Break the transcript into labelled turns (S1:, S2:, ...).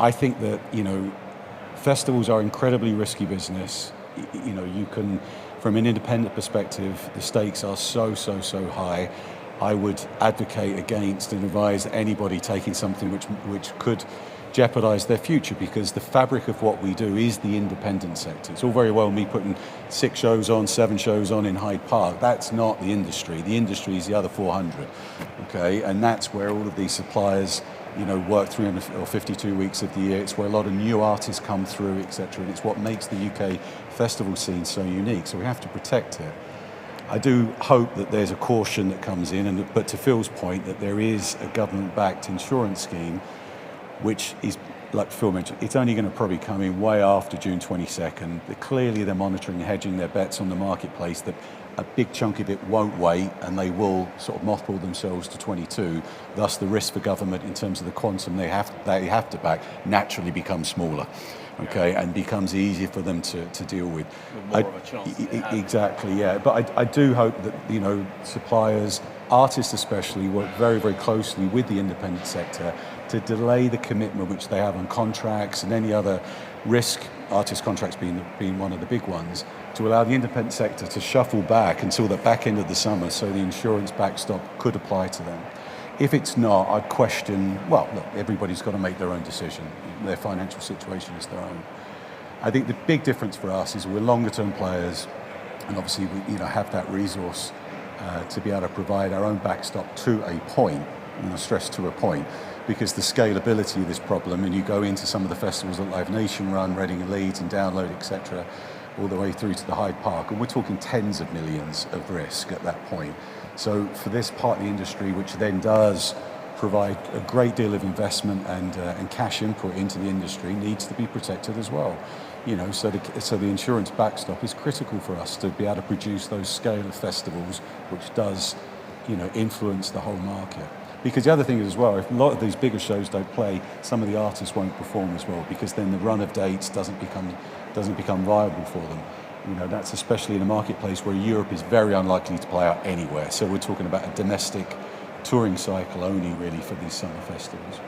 S1: I think that, festivals are incredibly risky business. You can, from an independent perspective, the stakes are so high. I would advocate against and advise anybody taking something which could jeopardize their future, because the fabric of what we do is the independent sector. It's all very well me putting 6 shows on, 7 shows on in Hyde Park. That's not the industry. The industry is the other 400, okay? And that's where all of these suppliers, work 352 weeks of the year. It's where a lot of new artists come through, etc. And it's what makes the UK festival scene so unique. So we have to protect it. I do hope that there's a caution that comes in, but to Phil's point, that there is a government-backed insurance scheme, which is, like Phil mentioned, it's only going to probably come in way after June 22nd. Clearly they're monitoring and hedging their bets on the marketplace, that a big chunk of it won't wait, and they will sort of mothball themselves to 22. Thus the risk for government in terms of the quantum they have to back naturally becomes smaller. Okay, and becomes easier for them to deal with.
S2: More of a chance.
S1: Exactly, yeah. But I do hope that, suppliers, artists especially, work very closely with the independent sector to delay the commitment which they have on contracts and any other risk, artist contracts being one of the big ones, to allow the independent sector to shuffle back until the back end of the summer, so the insurance backstop could apply to them. If it's not, I'd question, well, look, everybody's got to make their own decision. Their financial situation is their own. I think the big difference for us is we're longer term players, and obviously we have that resource to be able to provide our own backstop to a point, and I stress to a point, because the scalability of this problem, and you go into some of the festivals that Live Nation run, Reading and Leeds and Download, etc., all the way through to the Hyde Park, and we're talking tens of millions of risk at that point. So for this part of the industry, which then does provide a great deal of investment and cash input into the industry, needs to be protected as well. So the insurance backstop is critical for us to be able to produce those scale of festivals, which does, influence the whole market. Because the other thing is as well, if a lot of these bigger shows don't play, some of the artists won't perform as well, because then the run of dates doesn't become viable for them. That's especially in a marketplace where Europe is very unlikely to play out anywhere. So we're talking about a domestic touring cycle only really for these summer festivals.